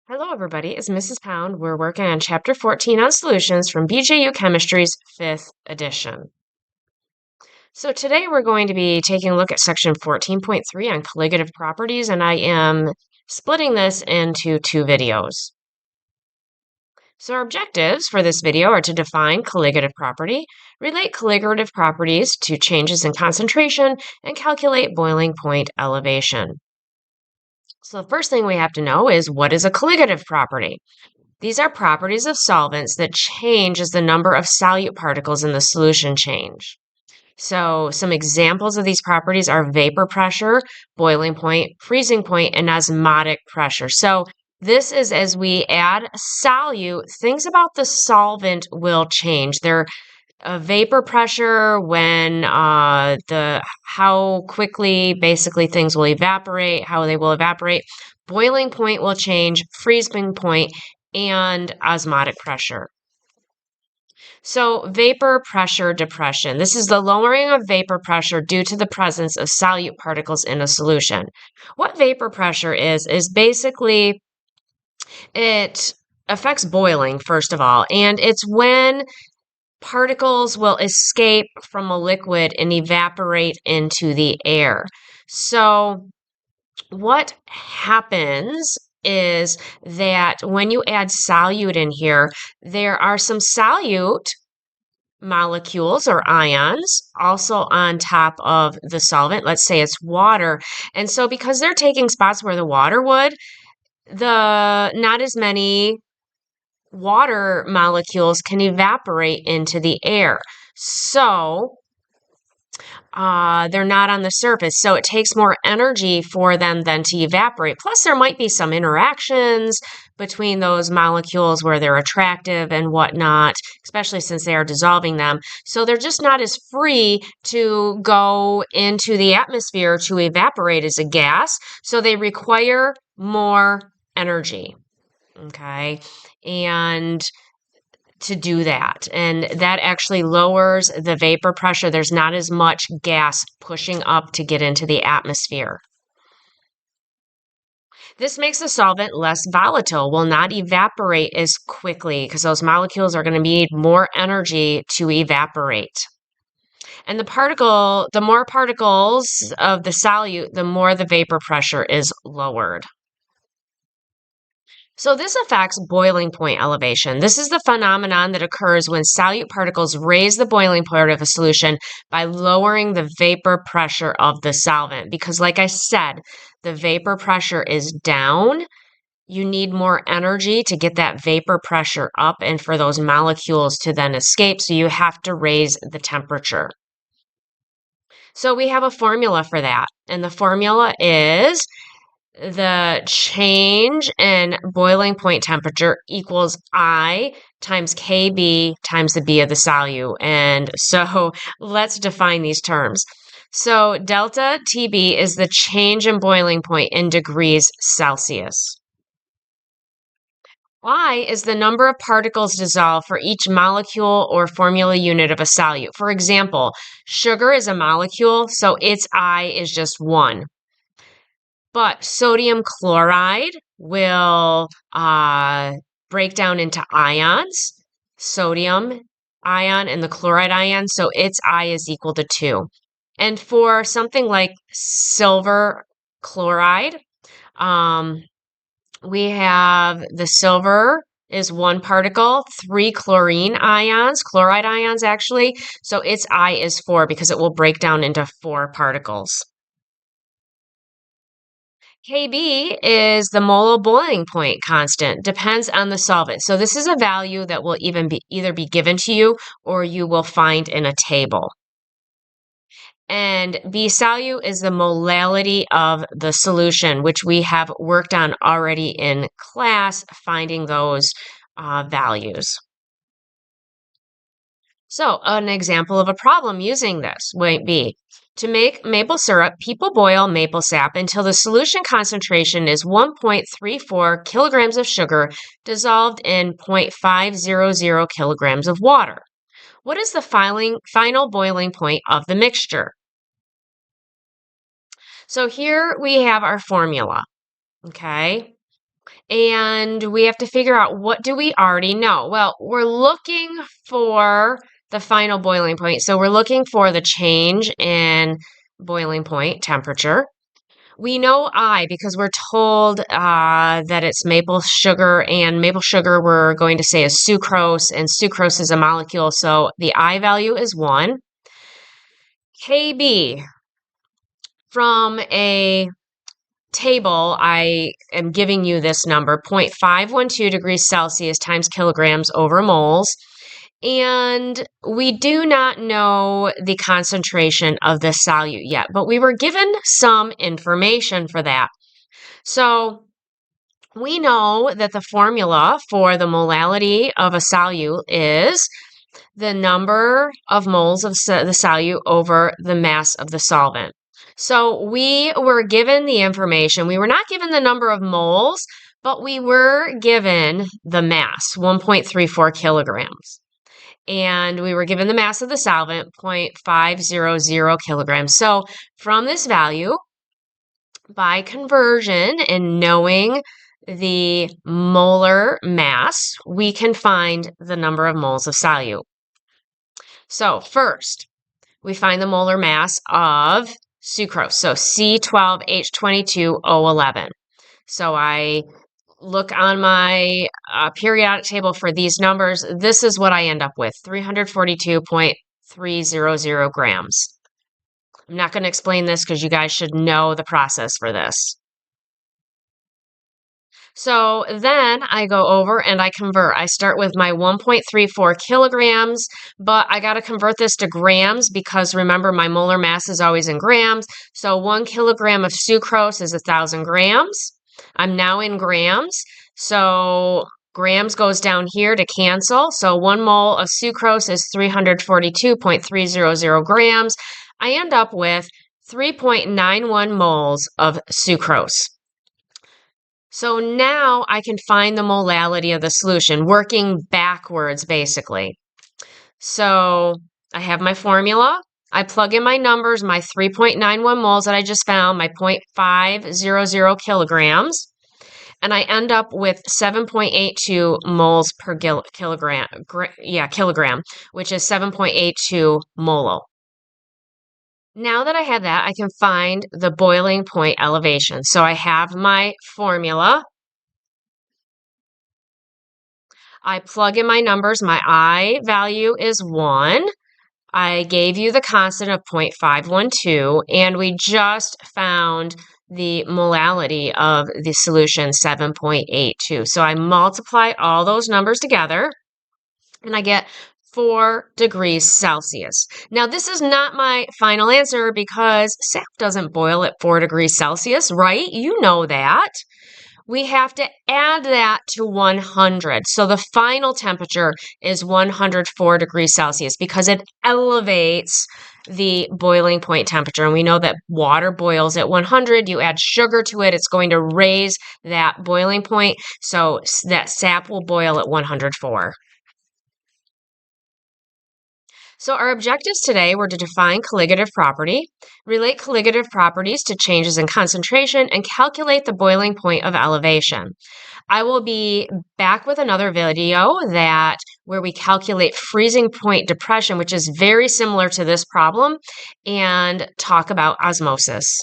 Hello, everybody. It's Mrs. Pound. We're working on Chapter 14 on solutions from BJU Chemistry's 5th edition. So today we're going to be taking a look at Section 14.3 on colligative properties, and I am splitting this into two videos. So our objectives for this video are to define colligative property, relate colligative properties to changes in concentration, and calculate boiling point elevation. So the first thing we have to know is, what is a colligative property? These are properties of solvents that change as the number of solute particles in the solution change. So some examples of these properties are vapor pressure, boiling point, freezing point, and osmotic pressure. So this is as we add solute, things about the solvent will change. Their vapor pressure, when the how quickly basically things will evaporate, how they will evaporate. Boiling point will change, freezing point, and osmotic pressure. So vapor pressure depression. This is the lowering of vapor pressure due to the presence of solute particles in a solution. What vapor pressure is basically it affects boiling, first of all, and it's when particles will escape from a liquid and evaporate into the air. So what happens is that when you add solute in here, there are some solute molecules or ions also on top of the solvent. Let's say it's water. And so because they're taking spots where the water would, the not as many water molecules can evaporate into the air. So they're not on the surface. So it takes more energy for them then to evaporate. Plus, there might be some interactions between those molecules where they're attractive and whatnot, especially since they are dissolving them. So they're just not as free to go into the atmosphere to evaporate as a gas. So they require more energy. Okay. And to do that. And that actually lowers the vapor pressure. There's not as much gas pushing up to get into the atmosphere. This makes the solvent less volatile, will not evaporate as quickly because those molecules are going to need more energy to evaporate. And the more particles of the solute, the more the vapor pressure is lowered. So this affects boiling point elevation. This is the phenomenon that occurs when solute particles raise the boiling point of a solution by lowering the vapor pressure of the solvent. Because like I said, the vapor pressure is down. You need more energy to get that vapor pressure up and for those molecules to then escape. So you have to raise the temperature. So we have a formula for that. And the formula is the change in boiling point temperature equals I times KB times the B of the solute. And so let's define these terms. So delta TB is the change in boiling point in degrees Celsius. I is the number of particles dissolved for each molecule or formula unit of a solute. For example, sugar is a molecule, so its I is just 1. But sodium chloride will break down into ions, sodium ion and the chloride ion, so its I is equal to 2. And for something like silver chloride, we have the silver is 1 particle, 3 chlorine ions, chloride ions actually, so its I is 4 because it will break down into 4 particles. Kb is the molar boiling point constant, depends on the solvent. So this is a value that will either be given to you or you will find in a table. And B solute is the molality of the solution, which we have worked on already in class, finding those values. So an example of a problem using this might be, to make maple syrup, people boil maple sap until the solution concentration is 1.34 kilograms of sugar dissolved in 0.500 kilograms of water. What is the final boiling point of the mixture? So here we have our formula, okay? And we have to figure out, what do we already know? Well, we're looking for the final boiling point. So we're looking for the change in boiling point temperature. We know I because we're told that it's maple sugar, and maple sugar we're going to say is sucrose, and sucrose is a molecule, so the I value is 1. Kb, from a table, I am giving you this number, 0.512 degrees Celsius times kilograms over moles. And we do not know the concentration of the solute yet, but we were given some information for that. So we know that the formula for the molality of a solute is the number of moles of the solute over the mass of the solvent. So we were given the information. We were not given the number of moles, but we were given the mass, 1.34 kilograms. And we were given the mass of the solvent, 0.500 kilograms. So from this value, by conversion and knowing the molar mass, we can find the number of moles of solute. So first, we find the molar mass of sucrose, so C12H22O11. So I look on my periodic table for these numbers. This is what I end up with, 342.300 grams. I'm not going to explain this because you guys should know the process for this. So then I go over and I convert. I start with my 1.34 kilograms, but I got to convert this to grams because remember, my molar mass is always in grams. So 1 kilogram of sucrose is 1,000 grams. I'm now in grams. So grams goes down here to cancel. So 1 mole of sucrose is 342.300 grams. I end up with 3.91 moles of sucrose. So now I can find the molality of the solution, working backwards, basically. So I have my formula. I plug in my numbers, my 3.91 moles that I just found, my 0.500 kilograms, and I end up with 7.82 moles per kilogram, which is 7.82 molal. Now that I have that, I can find the boiling point elevation. So I have my formula. I plug in my numbers. My I value is 1. I gave you the constant of 0.512, and we just found the molality of the solution, 7.82. So I multiply all those numbers together, and I get 4 degrees Celsius. Now, this is not my final answer because sap doesn't boil at 4 degrees Celsius, right? You know that. We have to add that to 100. So the final temperature is 104 degrees Celsius because it elevates the boiling point temperature. And we know that water boils at 100. You add sugar to it, it's going to raise that boiling point. So that sap will boil at 104. So our objectives today were to define colligative property, relate colligative properties to changes in concentration, and calculate the boiling point of elevation. I will be back with another video where we calculate freezing point depression, which is very similar to this problem, and talk about osmosis.